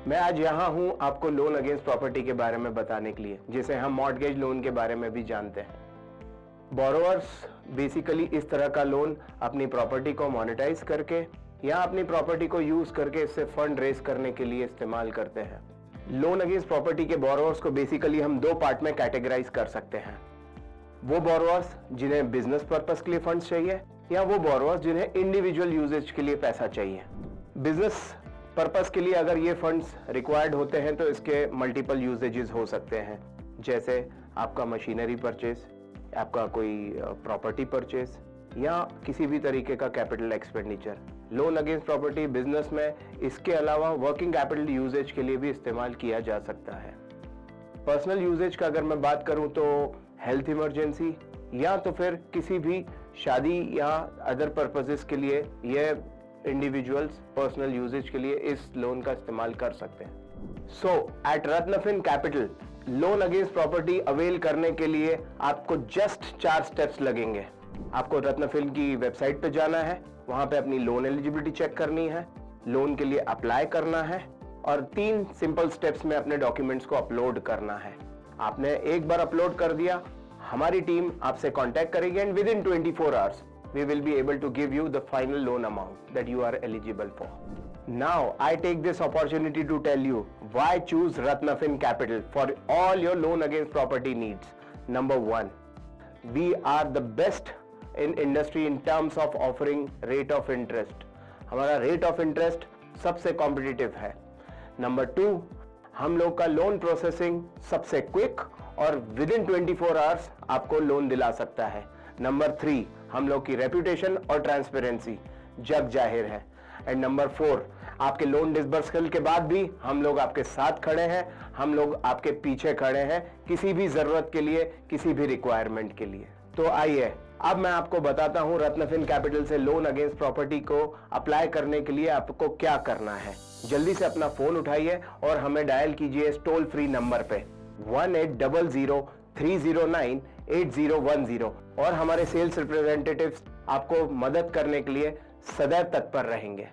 मैं आज यहाँ हूँ आपको लोन अगेंस्ट प्रॉपर्टी के बारे में बताने के लिए, जिसे हम मॉर्टगेज लोन के बारे में भी जानते हैं। बोरोवर्स बेसिकली इस तरह का लोन अपनी प्रॉपर्टी को मोनेटाइज करके या अपनी प्रॉपर्टी को यूज करके इससे फंड रेज करने के लिए इस्तेमाल करते हैं। लोन अगेंस्ट प्रॉपर्टी के बोरोवर्स को बेसिकली हम दो पार्ट में कैटेगराइज कर सकते हैं। वो बोरोवर्स जिन्हें बिजनेस पर्पस के लिए फंड्स चाहिए या वो बोरोवर्स जिन्हें इंडिविजुअल यूजेज के लिए पैसा चाहिए। बिजनेस पर्पस के लिए अगर ये फंड्स रिक्वायर्ड होते हैं तो इसके मल्टीपल यूजेजेस हो सकते हैं, जैसे आपका मशीनरी परचेज, आपका कोई प्रॉपर्टी परचेज या किसी भी तरीके का capital expenditure. Loan against property business में इसके अलावा वर्किंग कैपिटल यूजेज के लिए भी इस्तेमाल किया जा सकता है। पर्सनल यूजेज का अगर मैं बात करूं तो हेल्थ इमरजेंसी या तो फिर किसी भी शादी या अदर पर्पसेस के लिए ये इंडिविजुअल्स पर्सनल यूजेज के लिए इस लोन का इस्तेमाल कर सकते हैं। So at Ratnafin capital loan against property avail करने के लिए आपको जस्ट 4 स्टेप्स लगेंगे। आपको रत्नफिन की वेबसाइट पे जाना है, वहां पे अपनी लोन एलिजिबिलिटी चेक करनी है, लोन के लिए अप्लाई करना है और 3 सिंपल स्टेप्स में अपने डॉक्यूमेंट्स को अपलोड करना है। आपने एक बार अपलोड कर दिया, हमारी टीम आपसे कांटेक्ट करेगी and with in 24 hours we will be able to give you the final loan amount that you are eligible for. Now I take this opportunity to tell you why choose Ratnafin Capital for all your loan against property needs. Number 1, we are the best in industry in terms of offering rate of interest. हमारा rate of interest सबसे competitive है. Number 2, हम लोग का loan processing सबसे quick और with in 24 hours आपको loan दिला सकता है। नंबर 3, हम लोग की रेपुटेशन और ट्रांसपेरेंसी जग जाहिर है। एंड नंबर 4, आपके लोन डिसबर्सल के बाद भी हम लोग आपके साथ खड़े हैं, हम लोग आपके पीछे खड़े हैं किसी भी जरूरत के लिए, किसी भी रिक्वायरमेंट के लिए। तो आइए अब मैं आपको बताता हूं रत्नफिन कैपिटल से लोन अगेंस्ट प्रॉपर्टी को अप्लाई करने के लिए आपको क्या करना है। जल्दी से अपना फोन उठाइए और हमें डायल कीजिए इस टोल फ्री नंबर पे 1800-309-8010 और हमारे सेल्स रिप्रेजेंटेटिव्स आपको मदद करने के लिए सदैव तत्पर रहेंगे।